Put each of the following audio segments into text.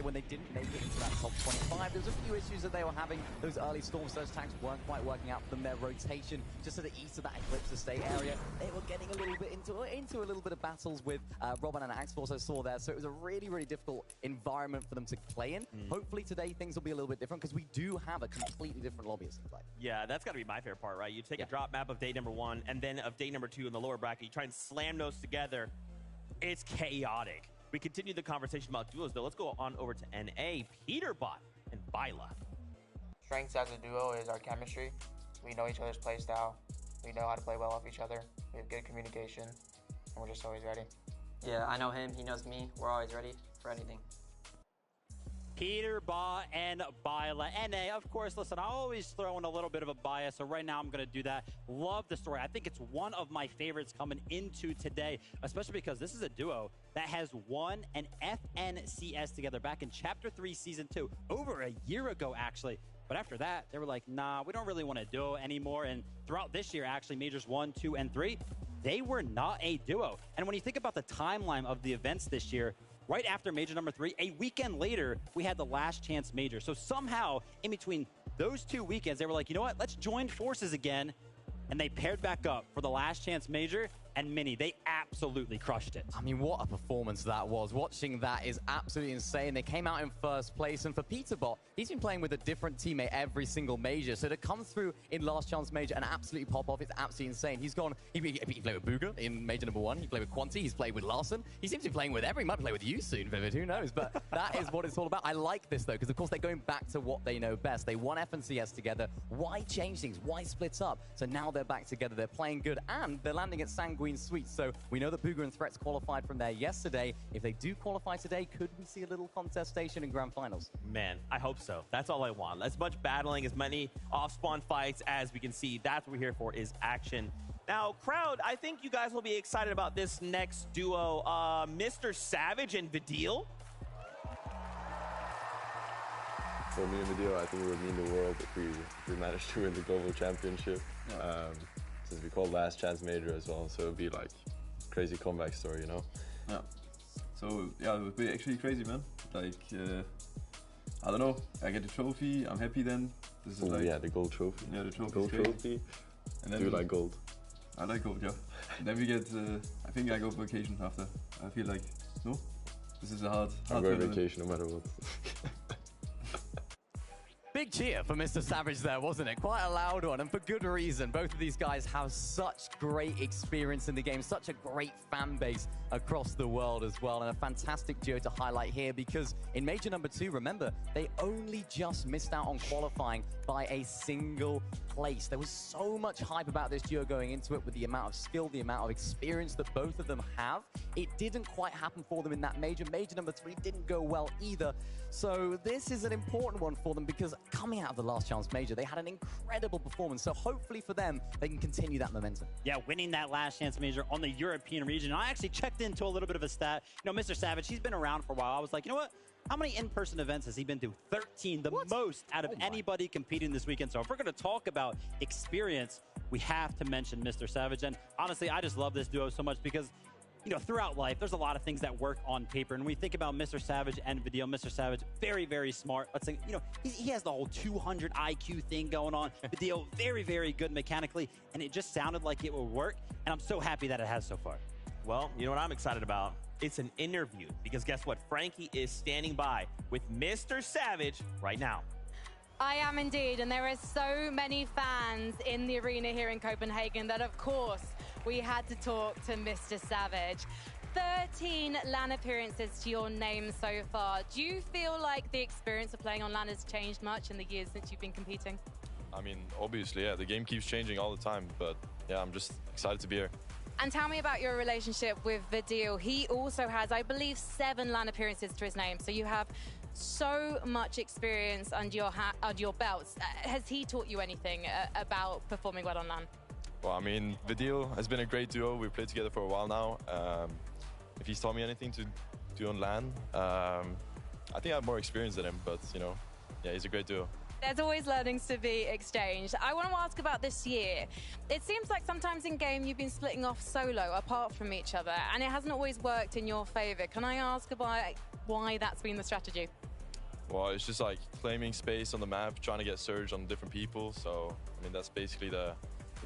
When they didn't make it into that top 25, there's a few issues that they were having. Those early Storm Surge tanks weren't quite working out for them. Their rotation just to the east of that Eclipse Estate area, they were getting a little bit into a little bit of battles with Robin and Axe also saw there. So it was a really, really difficult environment for them to play in. Hopefully today things will be a little bit different because we do have a completely different lobbyist to play. Yeah, that's got to be my favorite part, right? You take a drop map of day number 1 and then of day number 2 in the lower bracket. You try and slam those together. It's chaotic. We continue the conversation about duos, though. Let's go on over to NA, Peterbot and Byla. Strengths as a duo is our chemistry. We know each other's play style. We know how to play well off each other. We have good communication, and we're just always ready. Yeah, I know him. He knows me. We're always ready for anything. Peterbot and Byla. NA, of course, listen, I always throw in a little bit of a bias, so right now I'm going to do that. Love the story. I think it's one of my favorites coming into today, especially because this is a duo that has won an FNCS together back in Chapter 3, Season 2, over a year ago, actually. But after that, they were like, nah, we don't really want to duo anymore. And throughout this year, actually, Majors 1, 2, and 3, they were not a duo. And when you think about the timeline of the events this year, right after Major number 3, a weekend later, we had the Last Chance Major. So somehow, in between those 2 weekends, they were like, you know what, let's join forces again. And they paired back up for the Last Chance Major, and Mini, they absolutely crushed it. I mean, what a performance that was. Watching that is absolutely insane. They came out in first place, and for Peterbot, he's been playing with a different teammate every single major. So to come through in Last Chance Major and absolutely pop off, it's absolutely insane. He's gone, he played with Booga in Major number 1, he played with Quanti, he's played with Larson. He seems to be playing with he might play with you soon, Vivid, who knows? But that is what it's all about. I like this, though, because of course they're going back to what they know best. They won FNCS together. Why change things? Why split up? So now they're back together. They're playing good, and they're landing at Sanguine Suites. So we know that Booga and Threats qualified from there yesterday. If they do qualify today, could we see a little contestation in Grand Finals? Man, I hope so. That's all I want. As much battling, as many off-spawn fights as we can see. That's what we're here for, is action. Now, crowd, I think you guys will be excited about this next duo, Mr. Savage and Vidil. For me and Vidil, I think it would mean the world if we managed to win the global championship. Yeah. Since we called Last Chance Major as well, so it would be like crazy comeback story, you know? Yeah. So, yeah, it would be actually crazy, man. Like, I don't know, I get the trophy, I'm happy then. This is like, yeah, the gold trophy. Yeah, the trophy. Gold trophy. And then do you like gold? I like gold, yeah. And then we get, I think I go vacation after. I feel like, no? This is a hard I'm going vacation no matter what. Big cheer for Mr. Savage there, wasn't it? Quite a loud one, and for good reason. Both of these guys have such great experience in the game, such a great fan base across the world as well, and a fantastic duo to highlight here because in Major number 2, remember, they only just missed out on qualifying by a single place. There was so much hype about this duo going into it with the amount of skill, the amount of experience that both of them have. It didn't quite happen for them in that major. Major number 3 didn't go well either. So this is an important one for them because coming out of the Last Chance Major, they had an incredible performance. So hopefully for them, they can continue that momentum. Yeah, winning that Last Chance Major on the European region. I actually checked into a little bit of a stat. You know, Mr. Savage, he's been around for a while. I was like, you know what? How many in-person events has he been to? 13, the most out of anybody competing this weekend. So if we're going to talk about experience, we have to mention Mr. Savage. And honestly, I just love this duo so much because, you know, throughout life, there's a lot of things that work on paper. And we think about Mr. Savage and Vidil. Mr. Savage, very, very smart. Let's say, you know, he has the whole 200 IQ thing going on. Vidil, very, very good mechanically. And it just sounded like it would work. And I'm so happy that it has so far. Well, you know what I'm excited about? It's an interview. Because guess what? Frankie is standing by with Mr. Savage right now. I am indeed, and there are so many fans in the arena here in Copenhagen that, of course, we had to talk to Mr. Savage. 13 LAN appearances to your name so far. Do you feel like the experience of playing on LAN has changed much in the years since you've been competing? I mean, obviously, yeah, the game keeps changing all the time, but yeah, I'm just excited to be here. And tell me about your relationship with Vidil. He also has, I believe, 7 LAN appearances to his name, so you have so much experience under your belts. Has he taught you anything about performing well on LAN? Well, I mean, Vidil has been a great duo. We've played together for a while now. If he's taught me anything to do on LAN, I think I have more experience than him, but you know, yeah, he's a great duo. There's always learnings to be exchanged. I want to ask about this year. It seems like sometimes in game you've been splitting off solo apart from each other, and it hasn't always worked in your favor. Can I ask about why that's been the strategy? Well, it's just like claiming space on the map, trying to get surge on different people. So, I mean, that's basically the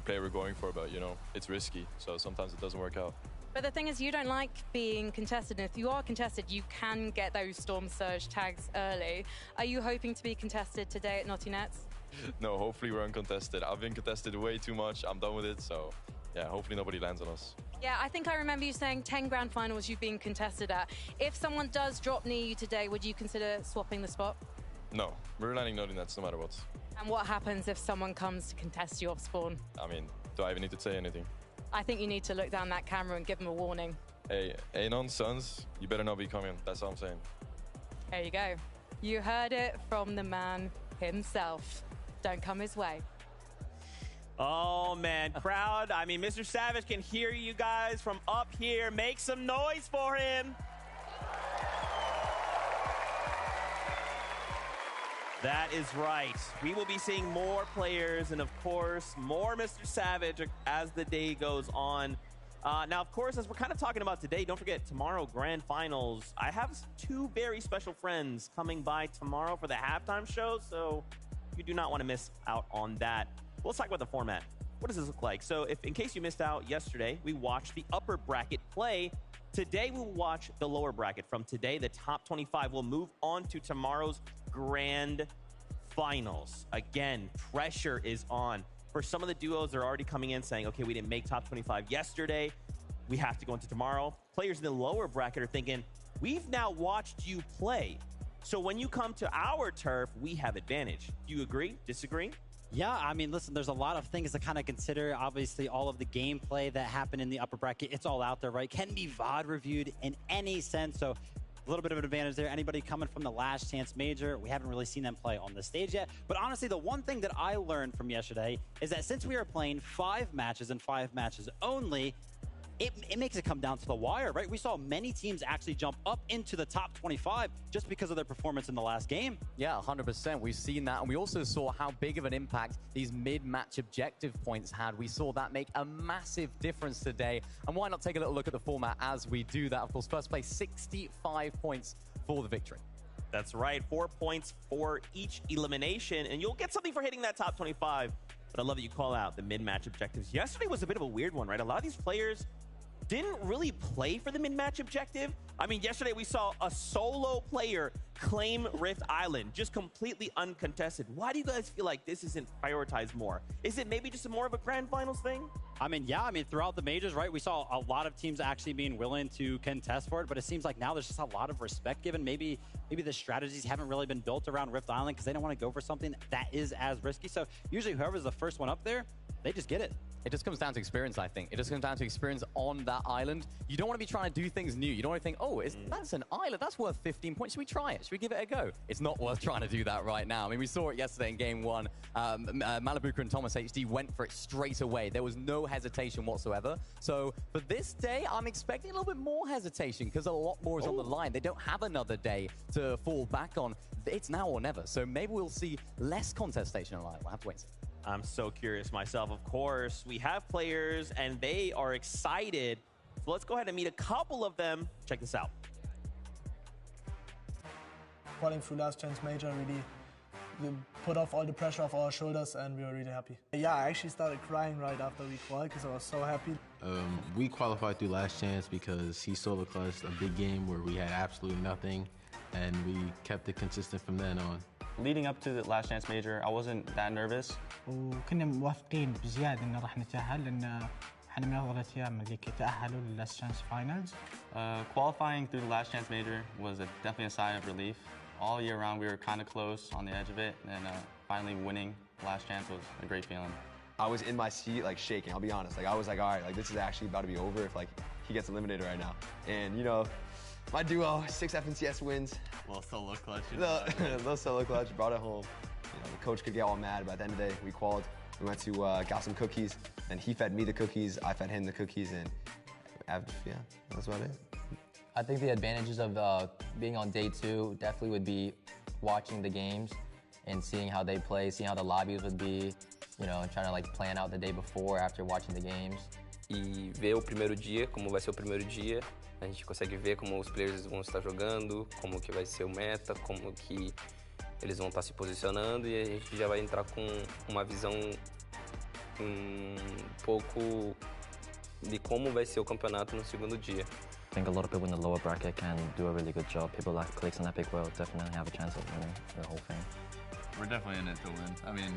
play we're going for, but you know, it's risky. So sometimes it doesn't work out. But the thing is, you don't like being contested. And if you are contested, you can get those Storm Surge tags early. Are you hoping to be contested today at Naughty Nets? No, hopefully we're uncontested. I've been contested way too much. I'm done with it. So, yeah, hopefully nobody lands on us. Yeah, I think I remember you saying 10 grand finals you've been contested at. If someone does drop near you today, would you consider swapping the spot? No, we're landing Naughty Nets no matter what. And what happens if someone comes to contest you off spawn? I mean, do I even need to say anything? I think you need to look down that camera and give them a warning. Hey, Anon, Suns, you better not be coming. That's all I'm saying. There you go. You heard it from the man himself. Don't come his way. Oh, man. Crowd, I mean, Mr. Savage can hear you guys from up here. Make some noise for him. That is right. We will be seeing more players and, of course, more Mr. Savage as the day goes on. Now, of course, as we're kind of talking about today, don't forget, tomorrow, Grand Finals. I have two very special friends coming by tomorrow for the halftime show, so you do not want to miss out on that. Let's talk about the format. What does this look like? So if, in case you missed out yesterday, we watched the upper bracket play. Today, we will watch the lower bracket. From today, the top 25 will move on to tomorrow's Grand Finals. Again, pressure is on. For some of the duos, they're already coming in saying, okay, we didn't make top 25 yesterday. We have to go into tomorrow. Players in the lower bracket are thinking, we've now watched you play. So when you come to our turf, we have advantage. Do you agree? Disagree? Yeah, I mean, listen, there's a lot of things to kind of consider. Obviously, all of the gameplay that happened in the upper bracket, it's all out there, right? Can be VOD reviewed in any sense. So a little bit of an advantage there. Anybody coming from the Last Chance Major, we haven't really seen them play on the stage yet. But honestly, the one thing that I learned from yesterday is that since we are playing 5 matches and 5 matches only, it makes it come down to the wire, right? We saw many teams actually jump up into the top 25 just because of their performance in the last game. Yeah, 100%. We've seen that. And we also saw how big of an impact these mid-match objective points had. We saw that make a massive difference today. And why not take a little look at the format as we do that? Of course, first place, 65 points for the victory. That's right. 4 points for each elimination. And you'll get something for hitting that top 25. But I love that you call out the mid-match objectives. Yesterday was a bit of a weird one, right? A lot of these players didn't really play for the mid-match objective. I mean, yesterday we saw a solo player claim Rift Island, just completely uncontested. Why do you guys feel like this isn't prioritized more? Is it maybe just more of a Grand Finals thing? I mean, yeah, throughout the majors, right, we saw a lot of teams actually being willing to contest for it, but it seems like now there's just a lot of respect given. Maybe the strategies haven't really been built around Rift Island because they don't want to go for something that is as risky. So usually whoever's the first one up there, they just get it. It just comes down to experience, I think. It just comes down to experience on that island. You don't want to be trying to do things new. You don't want to think, oh, that's an island. That's worth 15 points. Should we try it? Should we give it a go? It's not worth trying to do that right now. I mean, we saw it yesterday in Game 1. Malibuka and Thomas HD went for it straight away. There was no hesitation whatsoever. So for this day, I'm expecting a little bit more hesitation because a lot more is on the line. They don't have another day to fall back on. It's now or never. So maybe we'll see less contestation on the line. We'll have to wait and see. I'm so curious myself. Of course, we have players and they are excited. So let's go ahead and meet a couple of them. Check this out. Qualifying through Last Chance Major really put off all the pressure off our shoulders and we were really happy. Yeah, I actually started crying right after we qualified because I was so happy. We qualified through Last Chance because he solo clutched a big game where we had absolutely nothing and we kept it consistent from then on. Leading up to the Last Chance Major, I wasn't that nervous. وكنا موافقين بزيادة إنه راح نتأهل لأن احنا من أفضل الأيام اللي تأهلوا لللاست شانس فاينلز. Qualifying through the Last Chance Major was definitely a sigh of relief. All year round, we were kind of close on the edge of it, and finally winning Last Chance was a great feeling. I was in my seat, like shaking. I'll be honest. Like I was like, all right, like this is actually about to be over if like he gets eliminated right now. And you know, my duo, 6 FNCS wins. Little solo clutch. Little solo clutch, brought it home. You know, the coach could get all mad, but at the end of the day, we qualified. We went to got some cookies, and he fed me the cookies. I fed him the cookies, and yeah, that's about it. I think the advantages of being on day 2 definitely would be watching the games and seeing how they play, seeing how the lobbies would be, you know, and trying to like plan out the day before after watching the games. E ver o primeiro dia, como vai ser o primeiro dia, a gente consegue ver como os players vão estar jogando, como que vai ser o meta, como que eles vão estar se posicionando e a gente já vai entrar com uma visão pouco de como vai ser o campeonato no segundo dia. I think a lot of people in the lower bracket can do a really good job. People like Clix and Epic World definitely have a chance of winning the whole thing. We're definitely in it to win. I mean,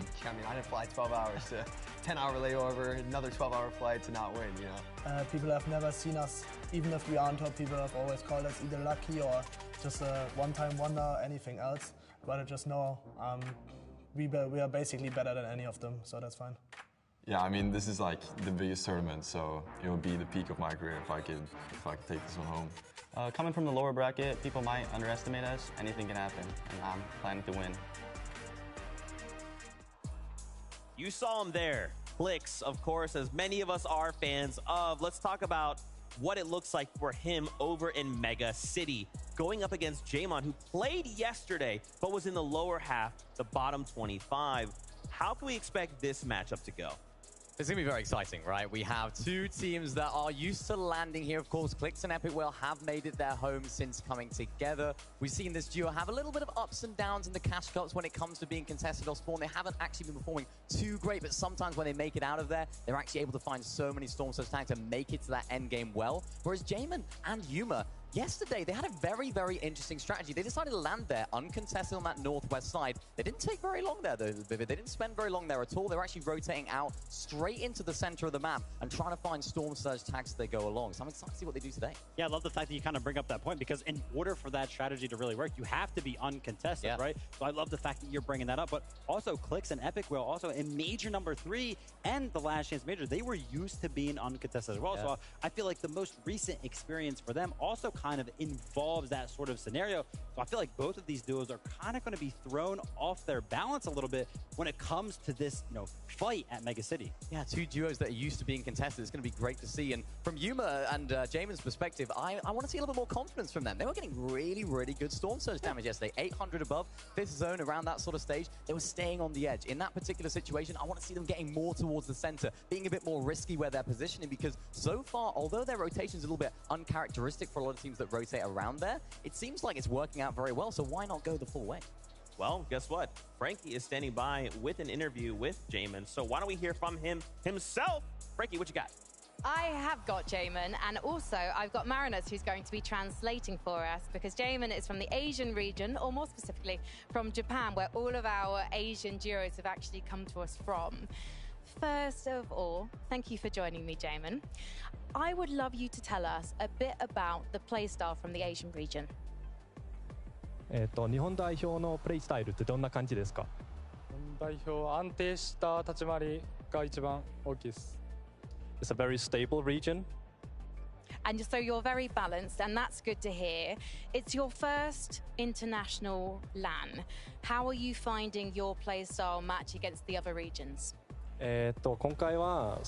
I didn't fly 12 hours to 10-hour layover, another 12-hour flight to not win, you know? People have never seen us, even if we are on top, people have always called us either lucky or just a one-time wonder, anything else. But I just know we are basically better than any of them, so that's fine. Yeah, I mean, this is like the biggest tournament, so it will be the peak of my career if I could take this one home. Coming from the lower bracket, people might underestimate us. Anything can happen, and I'm planning to win. You saw him there. Clix, of course, as many of us are fans of. Let's talk about what it looks like for him over in Mega City, going up against Jaemon, who played yesterday, but was in the lower half, the bottom 25. How can we expect this matchup to go? It's going to be very exciting, right? We have two teams that are used to landing here. Of course, Clix and Epic Whale have made it their home since coming together. We've seen this duo have a little bit of ups and downs in the Cash Cups when it comes to being contested or spawn. They haven't actually been performing too great, but sometimes when they make it out of there, they're actually able to find so many Storm Surge tags to make it to that end game well. Whereas Jaemon and Yuma, yesterday, they had a very, very interesting strategy. They decided to land there uncontested on that northwest side. They didn't take very long there, though, Vivid. They didn't spend very long there at all. They were actually rotating out straight into the center of the map and trying to find Storm Surge tags as they go along. So I'm excited to see what they do today. Yeah, I love the fact that you kind of bring up that point, because in order for that strategy to really work, you have to be uncontested, right? So I love the fact that you're bringing that up. But also, Clix and Epic Whale, also in Major number 3 and the Last Chance Major, they were used to being uncontested as well. So I feel like the most recent experience for them also kind of involves that sort of scenario. So I feel like both of these duos are kind of going to be thrown off their balance a little bit when it comes to this, fight at Mega City. Yeah, two duos that are used to being contested. It's going to be great to see. And from Yuma and Jaemon's perspective, I want to see a little bit more confidence from them. They were getting really, really good Storm Surge damage yesterday. 800 above, 5th zone, around that sort of stage. They were staying on the edge. In that particular situation, I want to see them getting more towards the center, being a bit more risky where they're positioning, because so far, although their rotation is a little bit uncharacteristic for a lot of teams that rotate around there, it seems like it's working out very well. So why not go the full way? Well, guess what? Frankie is standing by with an interview with Jaemon. So why don't we hear from him himself? Frankie, what you got? I have got Jaemon, and also I've got Marinus, who's going to be translating for us, because Jaemon is from the Asian region, or more specifically from Japan, where all of our Asian duos have actually come to us from. First of all, thank you for joining me, Jaemon. I would love you to tell us a bit about the playstyle from the Asian region. 日本代表のプレイスタイルってどんな感じですか？日本代表安定した立ち回りが一番大きいです。It's a very stable region. And so you're very balanced, and that's good to hear. It's your first international LAN. How are you finding your playstyle match against the other regions? 今回は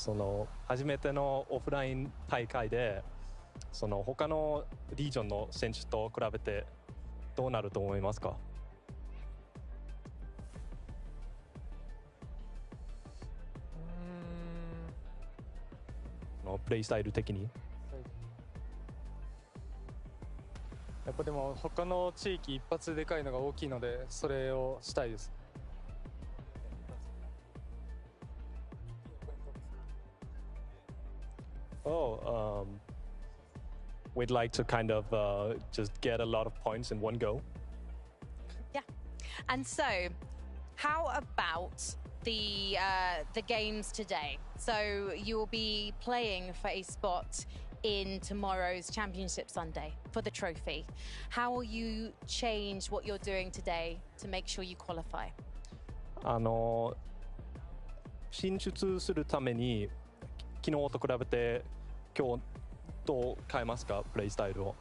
初めてのオフライン大会で他のリージョンの選手と比べてどうなると思いますか？プレイスタイル的に。やっぱでも他の地域一発でかいのが大きいので、それをしたいです。We'd like to kind of just get a lot of points in one go. Yeah. And so, how about the games today? So you will be playing for a spot in tomorrow's Championship Sunday for the trophy. How will you change what you're doing today to make sure you qualify? 進出するために昨日と比べて今日どう変えますか、プレイスタイルを？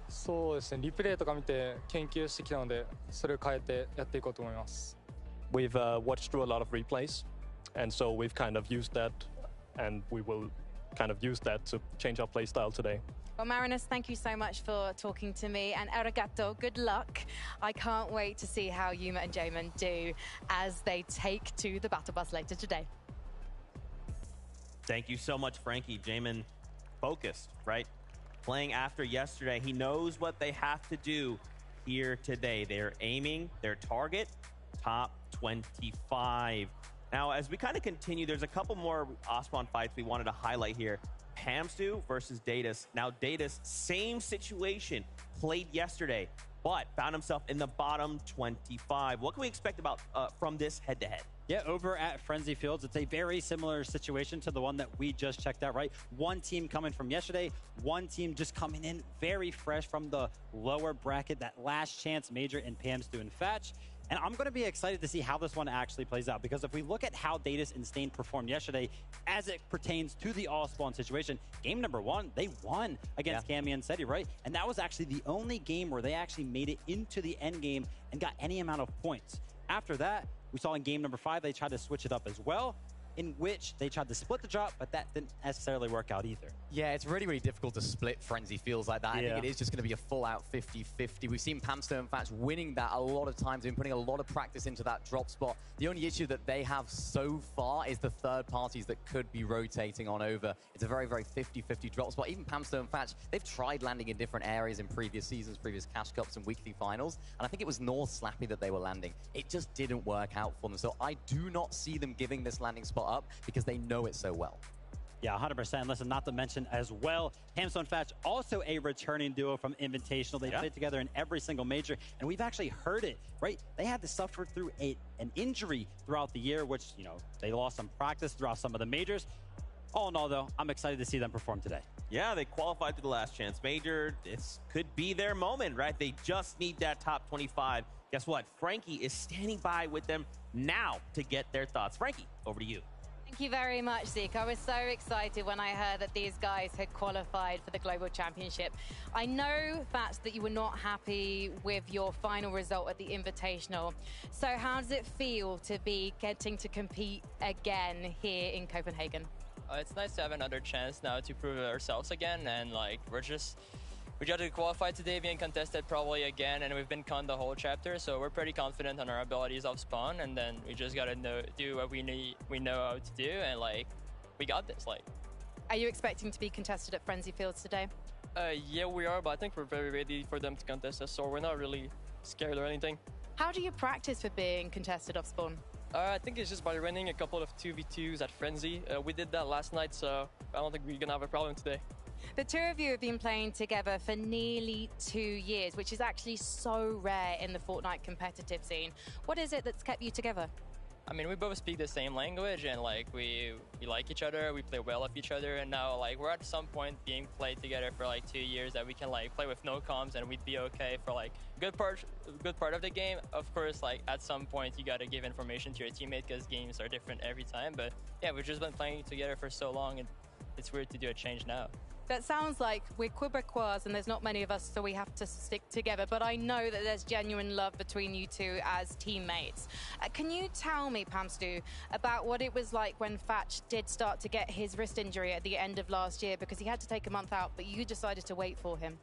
そうですね、リプレイとか見て研究してきたので、それを変えてやっていこうと思います。We've watched through a lot of replays, and so we've kind of used that, and we will kind of use that to change our play style today. Well, Marinus, thank you so much for talking to me. And arigato, good luck. I can't wait to see how Yuma and Jamin do as they take to the battle bus later today. Thank you so much, Frankie. Jamin focused, right? Playing after yesterday. He knows what they have to do here today. They're aiming their target, top 25. Now, as we kind of continue, there's a couple more Ospawn fights we wanted to highlight here. Pamstu versus Datus. Now, Datus, same situation, played yesterday, but found himself in the bottom 25. What can we expect about from this head-to-head? Yeah, over at Frenzy Fields, it's a very similar situation to the one that we just checked out, right? One team coming from yesterday, one team just coming in very fresh from the lower bracket, that last chance major in Pamstu and Fatch. And I'm going to be excited to see how this one actually plays out, because if we look at how Datus and Stain performed yesterday as it pertains to the all-spawn situation, game number 1, they won against Cammy and Seti, right? And that was actually the only game where they actually made it into the end game and got any amount of points. After that, we saw in game number 5, they tried to switch it up as well, in which they tried to split the drop, but that didn't necessarily work out either. Yeah, it's really, really difficult to split Frenzy Fields like that. I think it is just going to be a full-out 50-50. We've seen Pamstu and Fatch winning that a lot of times, been putting a lot of practice into that drop spot. The only issue that they have so far is the third parties that could be rotating on over. It's a very, very 50-50 drop spot. Even Pamstu and Fatch, they've tried landing in different areas in previous seasons, previous Cash Cups and weekly finals, and I think it was North Slappy that they were landing. It just didn't work out for them, so I do not see them giving this landing spot up because they know it so well. Yeah, 100%. Listen, not to mention as well, Pamstu and Fatch, also a returning duo from Invitational. They played together in every single major, and we've actually heard it, right? They had to suffer through an injury throughout the year, which, you know, they lost some practice throughout some of the majors. All in all, though, I'm excited to see them perform today. Yeah, they qualified to the last chance major. This could be their moment, right? They just need that top 25. Guess what? Frankie is standing by with them now to get their thoughts. Frankie, over to you. Thank you very much, Zeke. I was so excited when I heard that these guys had qualified for the Global Championship. I know, Fats, that you were not happy with your final result at the Invitational. So how does it feel to be getting to compete again here in Copenhagen? It's nice to have another chance now to prove ourselves again, and like we got to qualify today, being contested probably again, and we've been conned the whole chapter, so we're pretty confident on our abilities off spawn, and then we just gotta do what we know how to do, and like we got this. Like, are you expecting to be contested at Frenzy Fields today? Yeah, we are, but I think we're very ready for them to contest us, so we're not really scared or anything. How do you practice for being contested off spawn? I think it's just by running a couple of 2v2s at Frenzy. We did that last night, so I don't think we're gonna have a problem today. The two of you have been playing together for nearly 2 years, which is actually so rare in the Fortnite competitive scene. What is it that's kept you together? I mean, we both speak the same language, and like we like each other, we play well with each other, and now like we're at some point being played together for like 2 years that we can like play with no comms and we'd be okay for like good part of the game. Of course, like at some point you gotta give information to your teammate because games are different every time. But yeah, we've just been playing together for so long, and it's weird to do a change now. That sounds like we're Quebecois and there's not many of us, so we have to stick together. But I know that there's genuine love between you two as teammates. Can you tell me, Pamstu, about what it was like when Fatch did start to get his wrist injury at the end of last year, because he had to take a month out, but you decided to wait for him?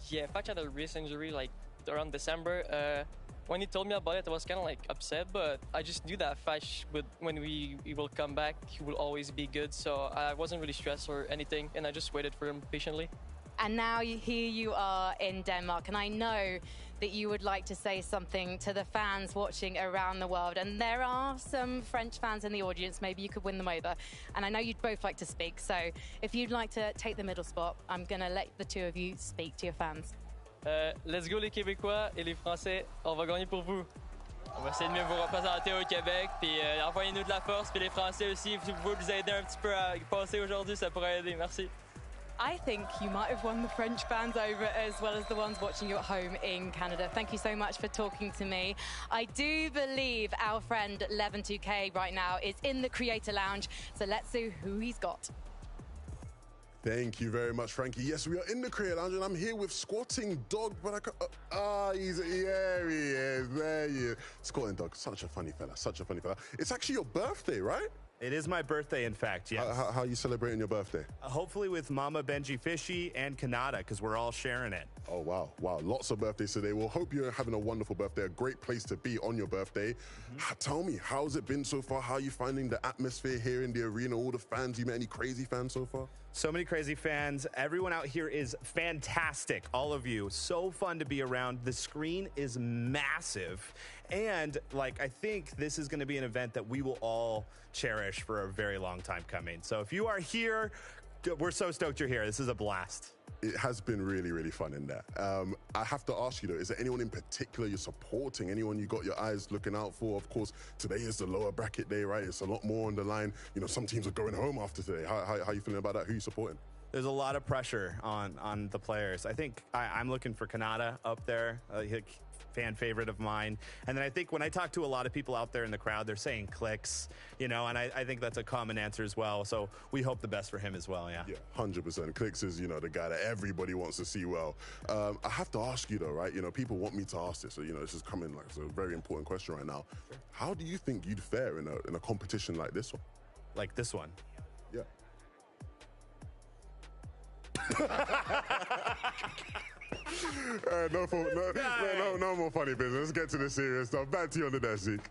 Yeah, Fatch had a wrist injury like around December. When he told me about it, I was kind of like upset, but I just knew that Fatch would, when he will come back, he will always be good. So I wasn't really stressed or anything, and I just waited for him patiently. And now here you are in Denmark, and I know that you would like to say something to the fans watching around the world. And there are some French fans in the audience. Maybe you could win them over. And I know you'd both like to speak. So if you'd like to take the middle spot, I'm going to let the two of you speak to your fans. Let's go les Québécois et les Français, on va gagner pour vous. On va essayer de mieux vous représenter au Québec, puis envoyez-nous de la force, puis les Français aussi, si vous pouvez nous aider un petit peu à passer aujourd'hui, ça pourrait aider. Merci. I think you might have won the French fans over as well as the ones watching you at home in Canada. Thank you so much for talking to me. I do believe our friend Levin2K right now is in the Creator Lounge, so let's see who he's got. Thank you very much, Frankie. Yes, we are in the Creator Lounge, and I'm here with Squatting Dog, but I can't... here he is. There he is. Squatting Dog, such a funny fella, such a funny fella. It's actually your birthday, right? It is my birthday, in fact, yes. How are you celebrating your birthday? Hopefully with Mama Benji Fishy and Kanata, because we're all sharing it. Oh, wow. Wow. Lots of birthdays today. Well, hope you're having a wonderful birthday. A great place to be on your birthday. Tell me, how's it been so far? How are you finding the atmosphere here in the arena? All the fans? You met any crazy fans so far? So many crazy fans. Everyone out here is fantastic. All of you. So fun to be around. The screen is massive. And, like, I think this is going to be an event that we will all cherish for a very long time coming. So if you are here, we're so stoked you're here. This is a blast. It has been really, really fun in there. I have to ask you, though, is there anyone in particular you're supporting? Anyone you got your eyes looking out for? Of course, today is the lower bracket day, right? It's a lot more on the line. You know, some teams are going home after today. How are you feeling about that? Who are you supporting? There's a lot of pressure on the players. I think I'm looking for Kanata up there, a fan favorite of mine. And then I think when I talk to a lot of people out there in the crowd, they're saying Clix, you know, and I think that's a common answer as well. So we hope the best for him as well, yeah. Yeah, 100%. Clix is, you know, the guy that everybody wants to see well. I have to ask you, though, right? You know, people want me to ask this, so, you know, this is coming like it's a very important question right now. Sure. How do you think you'd fare in a competition like this one? Like this one? Yeah. No more funny business. Let's get to the serious stuff. Back to you on the desk, Zeke.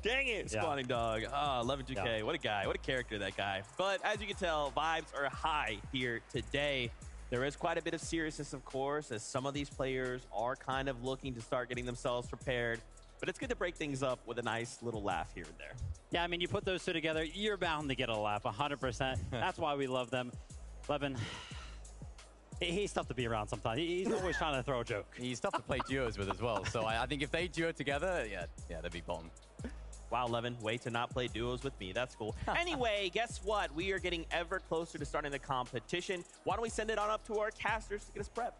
Dang it, Spawning Dog. 11-2K. What a guy. What a character, that guy. But as you can tell, vibes are high here today. There is quite a bit of seriousness, of course, as some of these players are kind of looking to start getting themselves prepared. But it's good to break things up with a nice little laugh here and there. Yeah, I mean, you put those two together, you're bound to get a laugh, 100%. That's why we love them. Levin, he's tough to be around sometimes. He's always trying to throw a joke. He's tough to play duos with as well. So I think if they duo together, yeah, they'd be bomb. Wow, Levin, way to not play duos with me. That's cool. Anyway, guess what? We are getting ever closer to starting the competition. Why don't we send it on up to our casters to get us prepped?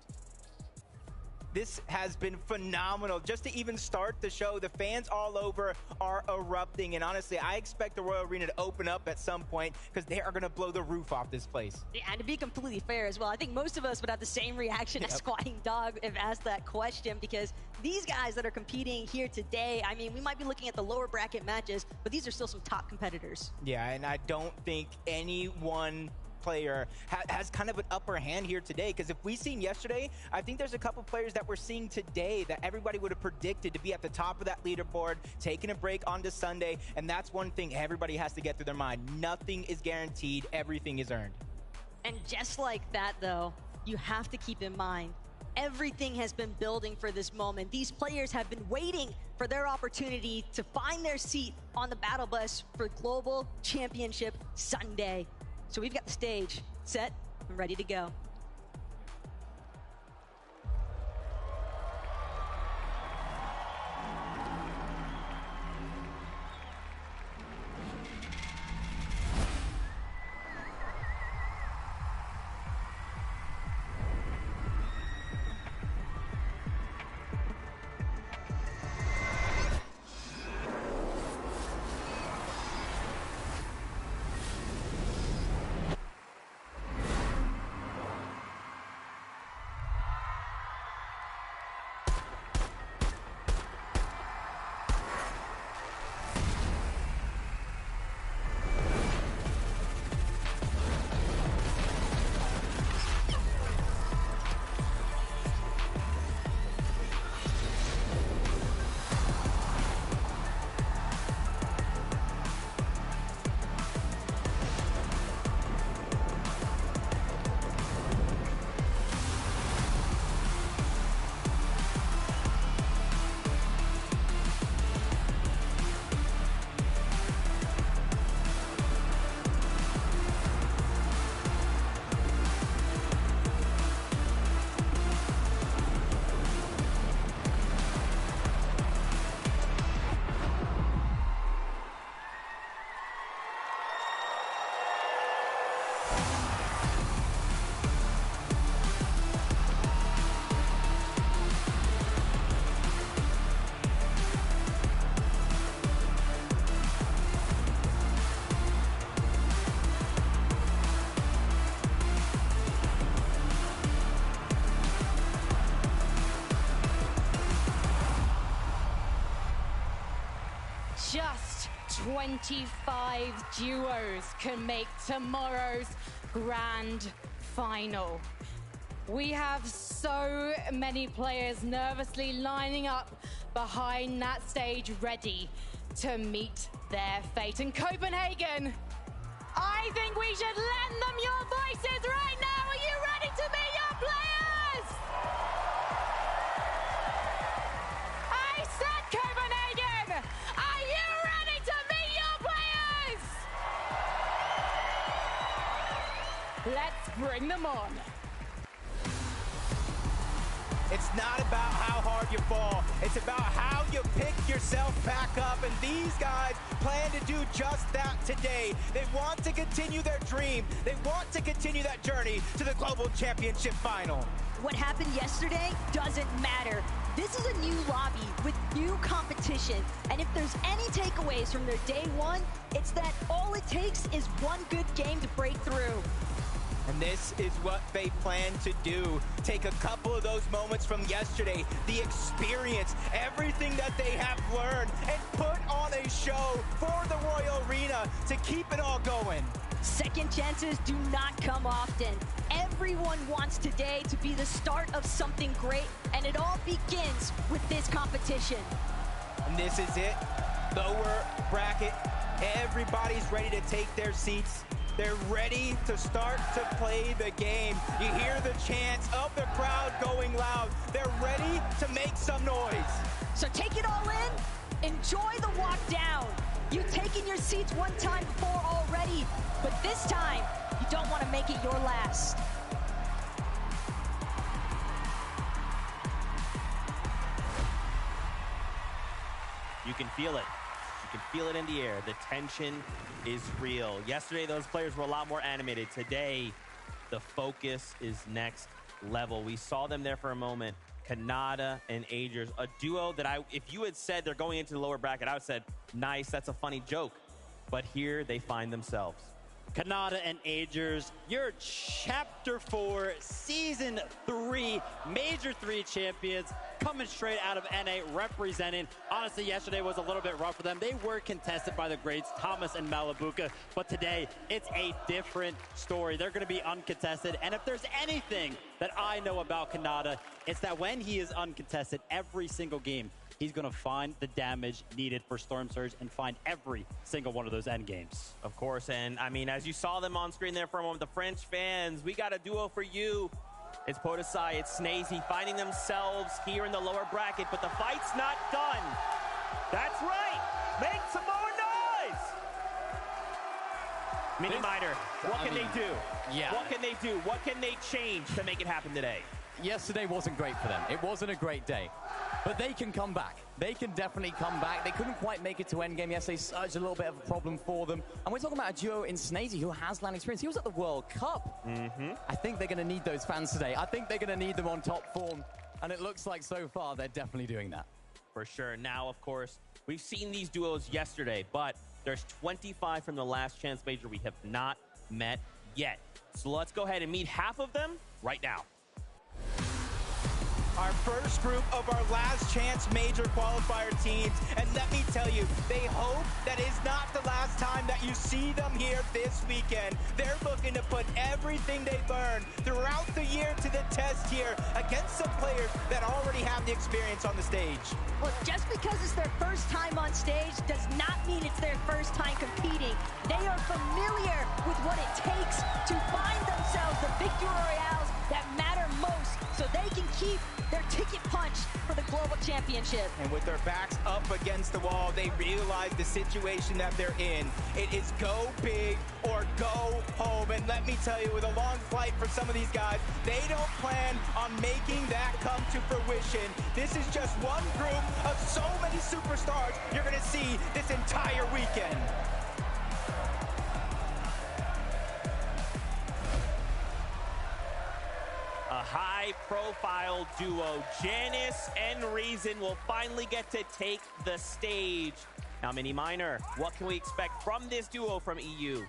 This has been phenomenal. Just to even start the show, the fans all over are erupting. And honestly, I expect the Royal Arena to open up at some point because they are going to blow the roof off this place. Yeah, and to be completely fair as well, I think most of us would have the same reaction as Squatting Dog if asked that question, because these guys that are competing here today, I mean, we might be looking at the lower bracket matches, but these are still some top competitors. Yeah, and I don't think any one player has kind of an upper hand here today, because if we've seen yesterday, I think there's a couple players that we're seeing today that everybody would have predicted to be at the top of that leaderboard, taking a break onto Sunday, and that's one thing everybody has to get through their mind. Nothing is guaranteed, everything is earned. And just like that, though, you have to keep in mind, everything has been building for this moment. These players have been waiting for their opportunity to find their seat on the battle bus for Global Championship Sunday. So we've got the stage set and ready to go. just 25 duos can make tomorrow's grand final. We have so many players nervously lining up behind that stage, ready to meet their fate. And Copenhagen, I think we should lend them your voices right now. Are you ready to meet your players? I said Copenhagen, are you ready to meet your players? Let's bring them on. It's not about how hard you fall. It's about how you pick yourself back up. And these guys plan to do just that today. They want to continue their dream. They want to continue that journey to the Global Championship final. What happened yesterday doesn't matter. This is a new lobby with new competition. And if there's any takeaways from their day one, it's that all it takes is one good game to break through. And this is what they plan to do. Take a couple of those moments from yesterday, the experience, everything that they have learned, and put on a show for the Royal Arena to keep it all going. Second chances do not come often. Everyone wants today to be the start of something great, and it all begins with this competition. And this is it. Lower bracket. Everybody's ready to take their seats. They're ready to start to play the game. You hear the chants of the crowd going loud. They're ready to make some noise. So take it all in. Enjoy the walk down. You've taken your seats one time before already, but this time, you don't want to make it your last. You can feel it. You can feel it in the air. The tension is real. Yesterday, those players were a lot more animated. Today, the focus is next level. We saw them there for a moment. Kanata and Agers, a duo that if you had said they're going into the lower bracket, I would have said, nice, that's a funny joke. But here they find themselves. Kanata and Agers, your Chapter 4, Season 3, Major 3 champions, coming straight out of NA, representing. Honestly, yesterday was a little bit rough for them. They were contested by the greats, Thomas and Malabuka, but today, it's a different story. They're going to be uncontested, and if there's anything that I know about Kanata, it's that when he is uncontested every single game, he's going to find the damage needed for Storm Surge and find every single one of those end games. Of course, and I mean, as you saw them on screen there for a moment, the French fans, we got a duo for you. It's Podesai, it's Snazy finding themselves here in the lower bracket, but the fight's not done. That's right. Make some more noise. Mini Miner, what can they do? Yeah. What can they do? What can they change to make it happen today? Yesterday wasn't great for them. It wasn't a great day. But they can come back. They can definitely come back. They couldn't quite make it to endgame yesterday. Surge a little bit of a problem for them. And we're talking about a duo in Snazy who has LAN experience. He was at the World Cup. I think they're going to need those fans today. I think they're going to need them on top form. And it looks like so far they're definitely doing that. For sure. Now, of course, we've seen these duos yesterday, but there's 25 from the last chance major we have not met yet. So let's go ahead and meet half of them right now. Our first group of our last chance major qualifier teams. And let me tell you, they hope that is not the last time that you see them here this weekend. They're looking to put everything they learned throughout the year to the test here against some players that already have the experience on the stage. Look, just because it's their first time on stage does not mean it's their first time competing. They are familiar with what it takes to find themselves the victory royales that matter most so they can keep their ticket punch for the Global Championship. And with their backs up against the wall, they realize the situation that they're in. It is go big or go home. And let me tell you, with a long flight for some of these guys, they don't plan on making that come to fruition. This is just one group of so many superstars you're going to see this entire weekend. A high-profile duo, Janice and Reason, will finally get to take the stage. Now, Mini Miner, what can we expect from this duo from EU?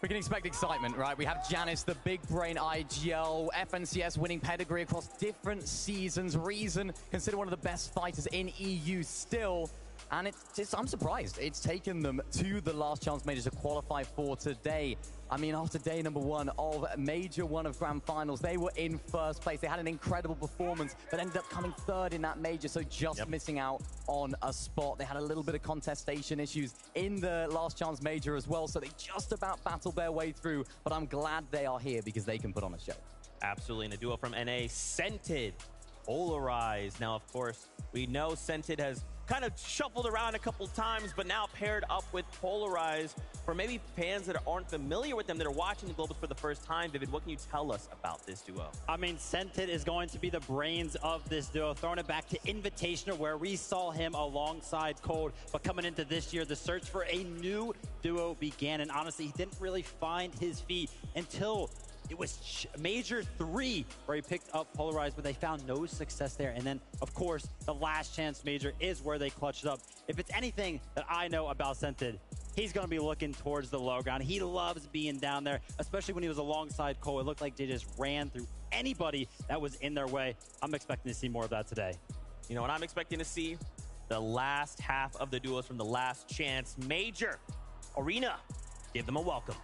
We can expect excitement, right? We have Janice, the big brain IGL, FNCS winning pedigree across different seasons. Reason, considered one of the best fighters in EU still. And I'm surprised. It's taken them to the last chance major to qualify for today. I mean, after day number 1 of Major 1 of Grand Finals, they were in first place. They had an incredible performance, but ended up coming 3rd in that major, so just missing out on a spot. They had a little bit of contestation issues in the last chance major as well, so they just about battled their way through, but I'm glad they are here because they can put on a show. Absolutely, and a duo from NA, Scented, Polarize. Now, of course, we know Scented has kind of shuffled around a couple times, but now paired up with Polarize. For maybe fans that aren't familiar with them, that are watching the Globals for the first time, Vivid, what can you tell us about this duo? I mean, Scented is going to be the brains of this duo, throwing it back to Invitational, where we saw him alongside Cold. But coming into this year, the search for a new duo began, and honestly, he didn't really find his feet until it was Major 3 where he picked up Polarize, but they found no success there. And then, of course, the last chance major is where they clutched up. If it's anything that I know about Scented, he's going to be looking towards the low ground. He loves being down there, especially when he was alongside Cole. It looked like they just ran through anybody that was in their way. I'm expecting to see more of that today. You know what I'm expecting to see? The last half of the duos from the last chance major. Arena, give them a welcome.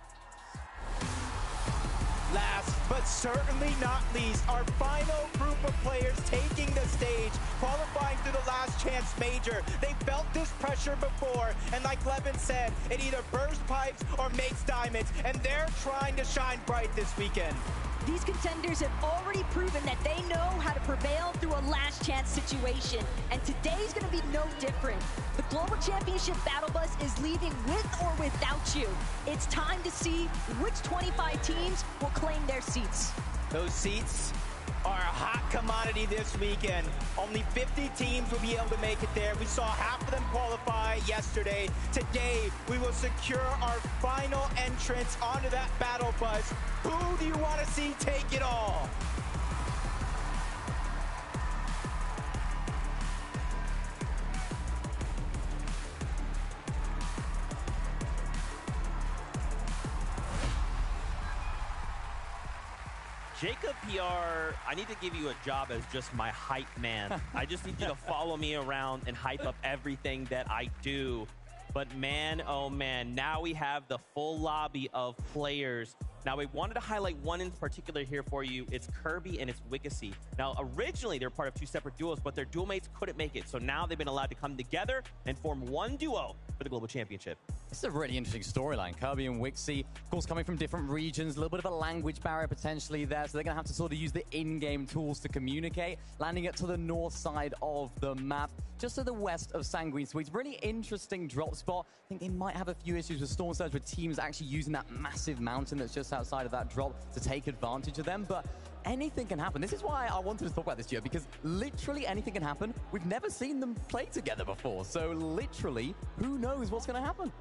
Last, but certainly not least, our final group of players taking the stage, qualifying through the last chance major. They felt this pressure before, and like Levin said, it either bursts pipes or makes diamonds, and they're trying to shine bright this weekend. These contenders have already proven that they know how to prevail through a last chance situation, and today's gonna be no different. The Global Championship Battle Bus is leaving with or without you. It's time to see which 25 teams will claim their seats. Those seats are a hot commodity this weekend. Only 50 teams will be able to make it there. We saw half of them qualify yesterday. Today, we will secure our final entrance onto that battle bus. Who do you want to see take it all? Jacob PR, I need to give you a job as just my hype man. I just need you to follow me around and hype up everything that I do. But man, oh man, now we have the full lobby of players. Now, we wanted to highlight one in particular here for you. It's Kirby and it's Wiccacy. Now, originally, they were part of 2 separate duos, but their duo mates couldn't make it. So now they've been allowed to come together and form one duo for the Global Championship. This is a really interesting storyline. Kirby and Wiccacy, of course, coming from different regions, a little bit of a language barrier potentially there, so they're going to have to sort of use the in-game tools to communicate, landing it to the north side of the map, just to the west of Sanguine Sweets. Really interesting drop spot. I think they might have a few issues with Storm Surge, with teams actually using that massive mountain that's just outside of that drop to take advantage of them, but anything can happen. This is why I wanted to talk about this year, because literally anything can happen. We've never seen them play together before, so literally, who knows what's going to happen?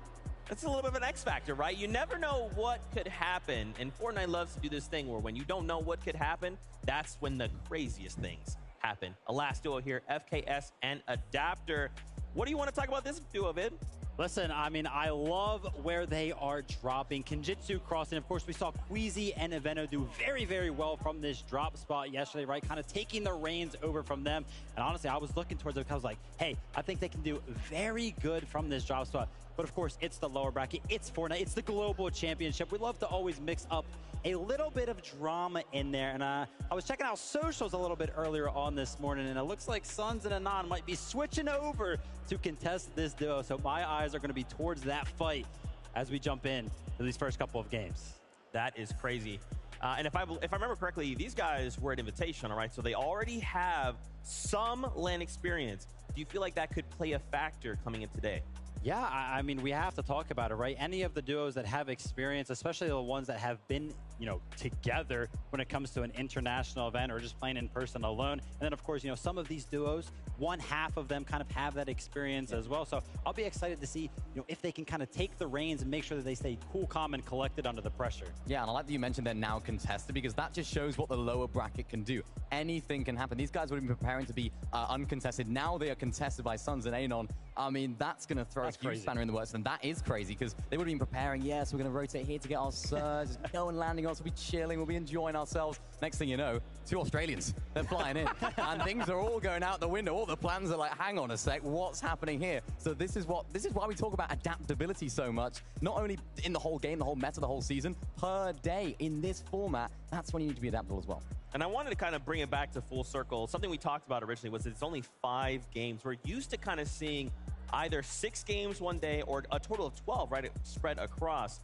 It's a little bit of an X factor, right? You never know what could happen, and Fortnite loves to do this thing where when you don't know what could happen, that's when the craziest things happen. A last duo here, FKS and Adapter. What do you want to talk about this duo, Vid? Listen, I mean, I love where they are dropping. Kenjutsu crossing, of course, we saw Queasy and Eveno do very, very well from this drop spot yesterday, right? Kind of taking the reins over from them. And honestly, I was looking towards them because I was like, hey, I think they can do very good from this drop spot. But of course, it's the lower bracket, it's Fortnite, it's the Global Championship. We love to always mix up a little bit of drama in there. And I was checking out socials a little bit earlier on this morning, and it looks like Suns and Anon might be switching over to contest this duo. So my eyes are going to be towards that fight as we jump in to these first couple of games. That is crazy. And if I remember correctly, these guys were at Invitation, all right? So they already have some LAN experience. Do you feel like that could play a factor coming in today? Yeah, I mean, we have to talk about it, right? Any of the duos that have experience, especially the ones that have been, you know, together when it comes to an international event or just playing in person alone. And then, of course, you know, some of these duos, one half of them kind of have that experience as well. So I'll be excited to see, you know, if they can kind of take the reins and make sure that they stay cool, calm, and collected under the pressure. Yeah, and I like that you mentioned they're now contested, because that just shows what the lower bracket can do. Anything can happen. These guys would have been preparing to be uncontested. Now they are contested by Suns and Anon. I mean, that's going to throw a huge spanner in the works, and that is crazy, because they would have been preparing, yes, we're going to rotate here to get our surge, no one landing us, we'll be chilling, we'll be enjoying ourselves. Next thing you know, 2 Australians. They're flying in. And things are all going out the window. All the plans are like, hang on a sec, what's happening here? So this is why we talk about adaptability so much. Not only in the whole game, the whole meta, the whole season, per day in this format, that's when you need to be adaptable as well. And I wanted to kind of bring it back to full circle. Something we talked about originally was it's only 5 games. We're used to kind of seeing either 6 games one day or a total of 12, right? Spread across.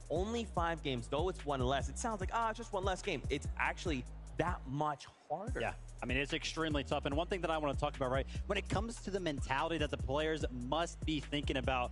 Only 5 games, though it's one less. It sounds like, it's just one less game. It's actually that much harder. Yeah, I mean, it's extremely tough. And one thing that I want to talk about, right, when it comes to the mentality that the players must be thinking about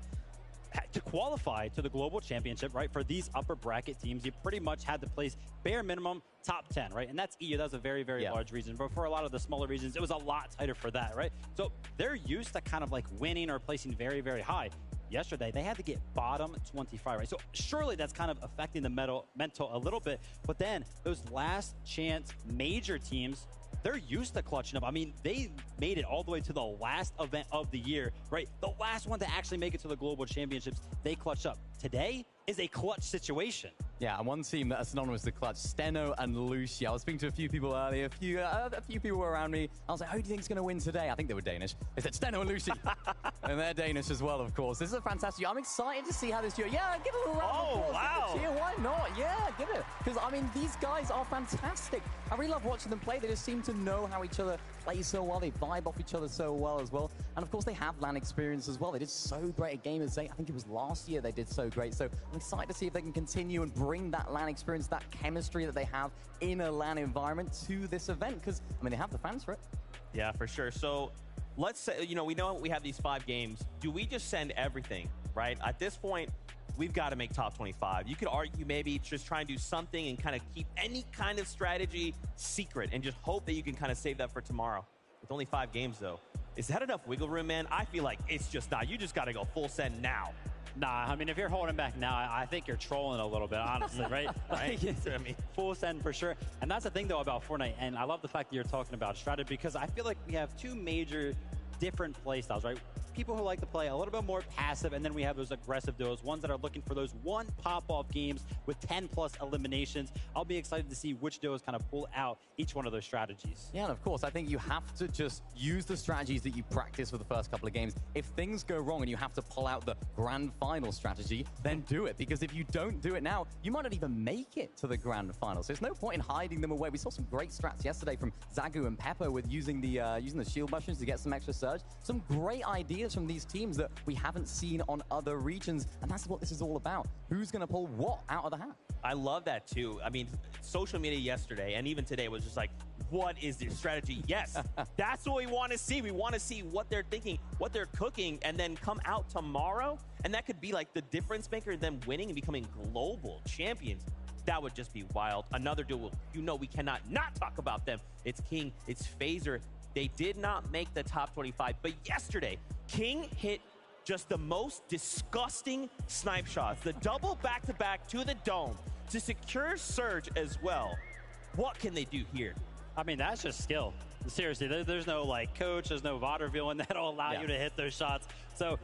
to qualify to the Global Championship, right, for these upper bracket teams, you pretty much had to place bare minimum top 10, right? And that's EU. That's a very, very large region. But for a lot of the smaller regions, it was a lot tighter for that, right? So they're used to kind of like winning or placing very, very high. Yesterday, they had to get bottom 25, right? So surely that's kind of affecting the mental a little bit. But then those last chance major teams, they're used to clutching up. I mean, they made it all the way to the last event of the year, right? The last one to actually make it to the Global Championships, they clutched up. Today is a clutch situation. Yeah, and one team that are synonymous with clutch, Steno and Lucy. I was speaking to a few people earlier. A few people were around me. I was like, who do you think is going to win today? I think they were Danish. They said Steno and Lucy. And they're Danish as well, of course. This is a fantastic. I'm excited to see how this duo. Yeah, give it a round of applause. Wow. Give it a cheer. Why not? Yeah, give it. Because, I mean, these guys are fantastic. I really love watching them play. They just seem to know how each other plays so well. They vibe off each other so well as well. And, of course, they have LAN experience as well. They did so great at Gamers Day. I think it was last year they did so great. So I'm excited to see if they can continue and bring that LAN experience, that chemistry that they have in a LAN environment to this event. Because, I mean, they have the fans for it. Yeah, for sure. So let's say, we know we have these 5 games. Do we just send everything, right? At this point, we've got to make top 25. You could argue maybe just try and do something and kind of keep any kind of strategy secret and just hope that you can kind of save that for tomorrow. With only 5 games, though. Is that enough wiggle room, man? I feel like it's just not. You just got to go full send now. Nah, I mean, if you're holding back now, I think you're trolling a little bit, honestly, right? Right? I mean, full send for sure. And that's the thing, though, about Fortnite. And I love the fact that you're talking about strategy because I feel like we have 2 major different play styles, right? People who like to play a little bit more passive, and then we have those aggressive duos, ones that are looking for those one pop-off games with 10-plus eliminations. I'll be excited to see which duos kind of pull out each one of those strategies. Yeah, and of course, I think you have to just use the strategies that you practice for the first couple of games. If things go wrong and you have to pull out the grand final strategy, then do it. Because if you don't do it now, you might not even make it to the grand final. So there's no point in hiding them away. We saw some great strats yesterday from Zagu and Pepper with using the shield mushrooms to get some extra surge. Some great ideas from these teams that we haven't seen on other regions, and that's what this is all about. Who's going to pull what out of the hat? I love that too. I mean, social media yesterday and even today was just like, what is their strategy? Yes, that's what we want to see. We want to see what they're thinking, what they're cooking, and then come out tomorrow. And that could be like the difference maker, them winning and becoming global champions. That would just be wild. Another duel, we cannot not talk about them. It's King, it's Phaser. They did not make the top 25, but yesterday, King hit just the most disgusting snipe shots. The double back-to-back to the dome to secure Surge as well. What can they do here? I mean, that's just skill. Seriously, there's no like coach, there's no VOD reveal, and that'll allow you to hit those shots. So,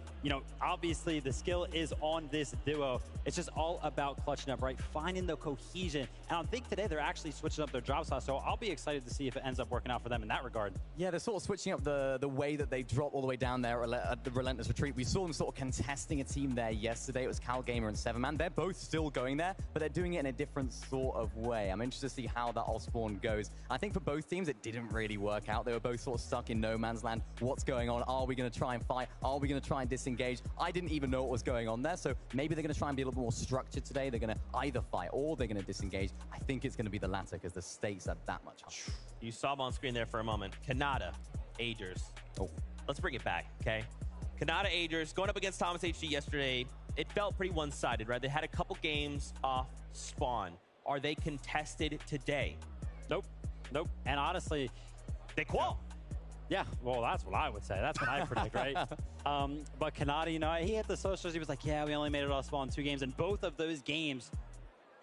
obviously the skill is on this duo. It's just all about clutching up, right? Finding the cohesion. And I think today they're actually switching up their drop shots. So I'll be excited to see if it ends up working out for them in that regard. Yeah, they're sort of switching up the way that they drop all the way down there at the Relentless Retreat. We saw them sort of contesting a team there yesterday. It was CalGamer and Sevenman. They're both still going there, but they're doing it in a different sort of way. I'm interested to see how that Osborne goes. I think for both teams, it didn't really work out. They were both sort of stuck in no man's land. What's going on? Are we going to try and fight? Are we going to try and disengage? I didn't even know what was going on there, so maybe they're going to try and be a little bit more structured today. They're going to either fight or they're going to disengage. I think it's going to be the latter because the stakes are that much higher. You saw him on screen there for a moment. Kanata, Agers. Oh. Let's bring it back, okay? Kanata, Agers, going up against Thomas HG yesterday. It felt pretty one-sided, right? They had a couple games off spawn. Are they contested today? Nope. And honestly, they qual. Yeah, well, that's what I would say. That's what I predict, right? But Kanata, he hit the socials. He was like, yeah, we only made it off spawn 2 games. And both of those games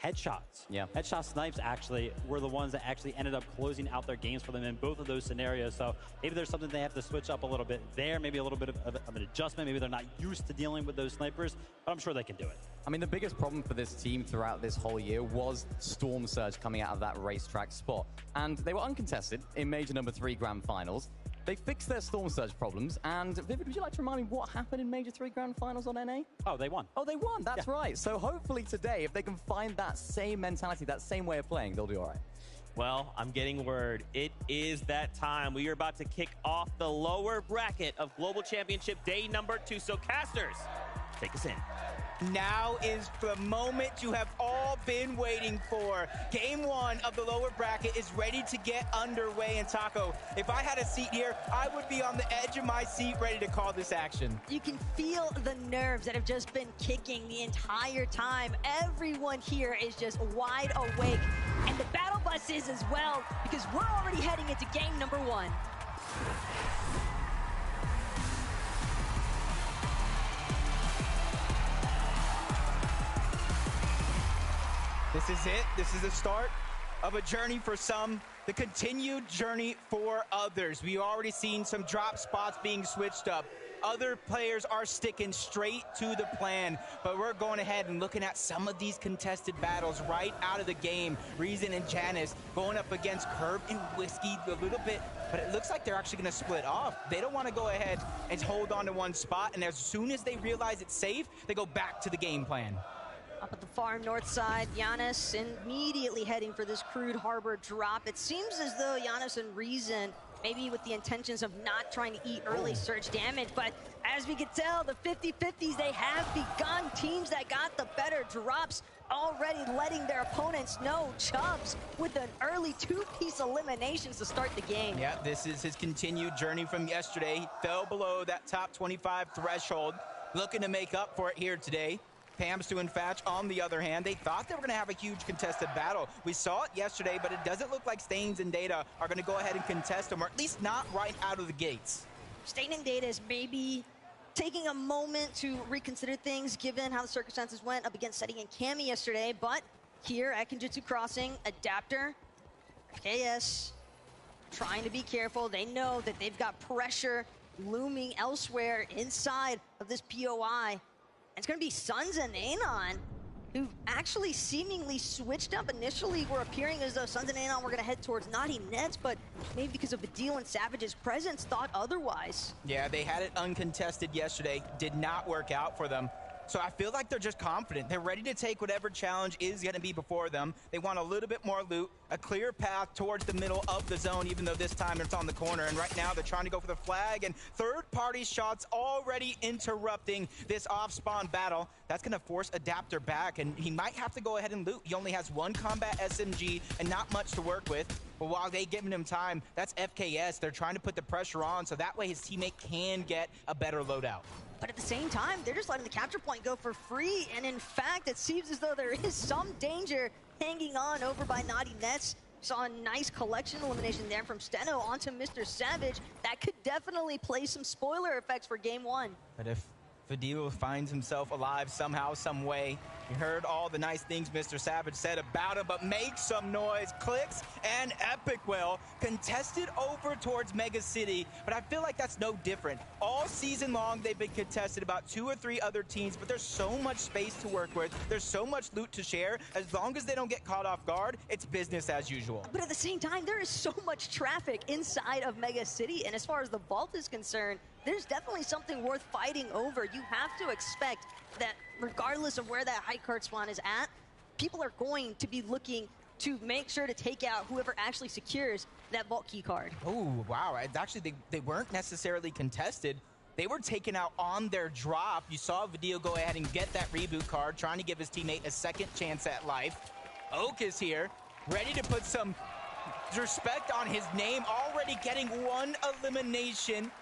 headshots. Yeah. Headshot snipes actually were the ones that actually ended up closing out their games for them in both of those scenarios. So maybe there's something they have to switch up a little bit there, maybe a little bit of an adjustment. Maybe they're not used to dealing with those snipers, but I'm sure they can do it. I mean, the biggest problem for this team throughout this whole year was Storm Surge coming out of that racetrack spot. And they were uncontested in Major number 3 Grand Finals. They fixed their Storm Surge problems. And Vivid, would you like to remind me what happened in Major 3 Grand Finals on NA? Oh, they won. Oh, they won. That's right. So hopefully today, if they can find that same mentality, that same way of playing, they'll do all right. Well, I'm getting word. It is that time. We are about to kick off the lower bracket of Global Championship Day number 2. So, casters, take us in. Now is the moment you have all been waiting for. Game 1 of the lower bracket is ready to get underway. And Taco, if I had a seat here, I would be on the edge of my seat ready to call this action. You can feel the nerves that have just been kicking the entire time. Everyone here is just wide awake. And the battle bus is as well, because we're already heading into game number 1. This is it. This is the start of a journey for some, the continued journey for others. We've already seen some drop spots being switched up. Other players are sticking straight to the plan, but we're going ahead and looking at some of these contested battles right out of the game. Reason and Janice going up against Curb and Whiskey a little bit, but it looks like they're actually going to split off. They don't want to go ahead and hold on to one spot, and as soon as they realize it's safe, they go back to the game plan. Up at the far north side, Giannis immediately heading for this Crude Harbor drop. It seems as though Giannis and Reason, maybe with the intentions of not trying to eat early surge damage, but as we can tell, the 50-50s, they have begun. Teams that got the better drops already letting their opponents know. Chubbs with an early 2-piece eliminations to start the game. Yeah, this is his continued journey from yesterday. He fell below that top 25 threshold, looking to make up for it here today. Pamstu and Fatch, on the other hand, they thought they were going to have a huge contested battle. We saw it yesterday, but it doesn't look like Stains and Data are going to go ahead and contest them, or at least not right out of the gates. Stain and Data is maybe taking a moment to reconsider things given how the circumstances went up against Seti and Cammy yesterday, but here at Kenjutsu Crossing, Adapter, KS, trying to be careful. They know that they've got pressure looming elsewhere inside of this POI. It's going to be Suns and Anon, who actually seemingly switched up. Initially, were appearing as though Suns and Anon were going to head towards Naughty Nets, but maybe because of Vidil and Savage's presence, thought otherwise. Yeah, they had it uncontested yesterday. Did not work out for them. So I feel like they're just confident. They're ready to take whatever challenge is going to be before them. They want a little bit more loot, a clear path towards the middle of the zone, even though this time it's on the corner. And right now they're trying to go for the flag, and third-party shots already interrupting this off-spawn battle. That's going to force Adapter back, and he might have to go ahead and loot. He only has one combat SMG and not much to work with. But while they giving him time, that's FKS. They're trying to put the pressure on so that way his teammate can get a better loadout. But at the same time, they're just letting the capture point go for free. And in fact, it seems as though there is some danger hanging on over by Naughty Nets. Saw a nice collection elimination there from Steno onto Mr. Savage. That could definitely play some spoiler effects for game 1. But if Vidil finds himself alive somehow, some way, you heard all the nice things Mr. Savage said about him, but make some noise. Clix and Epicwell contested over towards Mega City, but I feel like that's no different. All season long, they've been contested about 2 or 3 other teams, but there's so much space to work with. There's so much loot to share. As long as they don't get caught off guard, it's business as usual. But at the same time, there is so much traffic inside of Mega City, and as far as the vault is concerned, there's definitely something worth fighting over. You have to expect that regardless of where that high card spawn is at, people are going to be looking to make sure to take out whoever actually secures that vault key card. Oh, wow. Actually, they weren't necessarily contested. They were taken out on their drop. You saw Vidil go ahead and get that reboot card, trying to give his teammate a second chance at life. Oak is here, ready to put some respect on his name, already getting 1 elimination.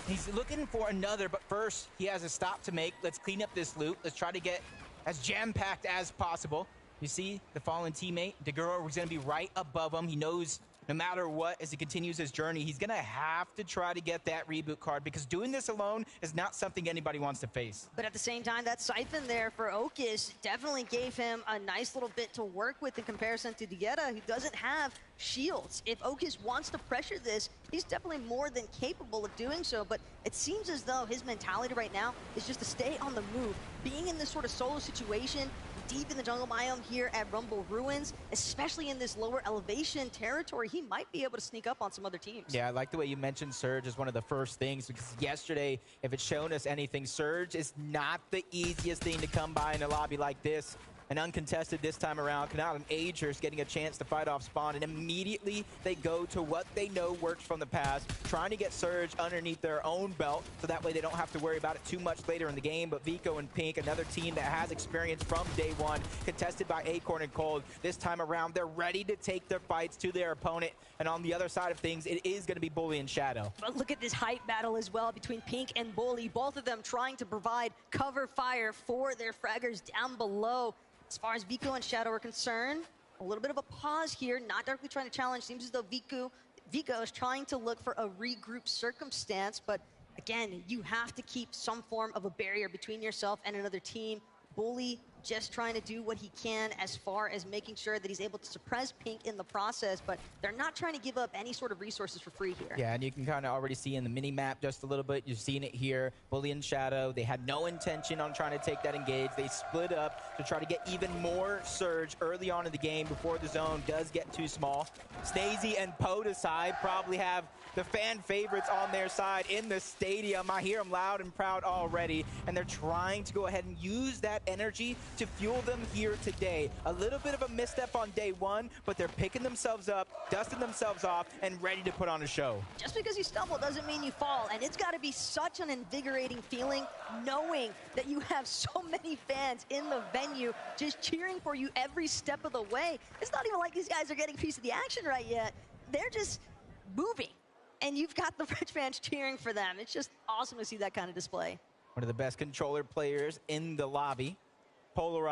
He's looking for another, but first he has a stop to make. Let's clean up this loot. Let's try to get as jam-packed as possible. You see the fallen teammate, Deguro, was going to be right above him. He knows no matter what, as he continues his journey, he's going to have to try to get that reboot card because doing this alone is not something anybody wants to face. But at the same time, that siphon there for Okis definitely gave him a nice little bit to work with in comparison to Dieta, who doesn't have shields. If Okis wants to pressure this, he's definitely more than capable of doing so, but it seems as though his mentality right now is just to stay on the move. Being in this sort of solo situation, deep in the jungle biome here at Rumble Ruins, especially in this lower elevation territory, he might be able to sneak up on some other teams. Yeah, I like the way you mentioned Surge as one of the first things, because yesterday, if it's shown us anything, Surge is not the easiest thing to come by in a lobby like this. And uncontested this time around, Canal and Agers getting a chance to fight off Spawn, and immediately they go to what they know works from the past, trying to get Surge underneath their own belt, so that way they don't have to worry about it too much later in the game. But Vico and Pink, another team that has experience from day one, contested by Acorn and Cold. This time around, they're ready to take their fights to their opponent. And on the other side of things, it is going to be Bully and Shadow. But look at this hype battle as well between Pink and Bully, both of them trying to provide cover fire for their fraggers down below. As far as Vico and Shadow are concerned, a little bit of a pause here, not directly trying to challenge. Seems as though Vico is trying to look for a regroup circumstance, but again, you have to keep some form of a barrier between yourself and another team. Bully just trying to do what he can as far as making sure that he's able to suppress Pink in the process, but they're not trying to give up any sort of resources for free here. Yeah, and you can kind of already see in the mini-map just a little bit. You're seeing it here. Bully and Shadow, they had no intention on trying to take that engage. They split up to try to get even more Surge early on in the game before the zone does get too small. Snazy and Podeside probably have the fan favorites on their side in the stadium. I hear them loud and proud already, and they're trying to go ahead and use that energy to fuel them here today. A little bit of a misstep on day one, but they're picking themselves up, dusting themselves off, and ready to put on a show. Just because you stumble doesn't mean you fall, and it's got to be such an invigorating feeling knowing that you have so many fans in the venue just cheering for you every step of the way. It's not even like these guys are getting a piece of the action right yet. They're just moving, and you've got the French fans cheering for them. It's just awesome to see that kind of display. One of the best controller players in the lobby. Polarized.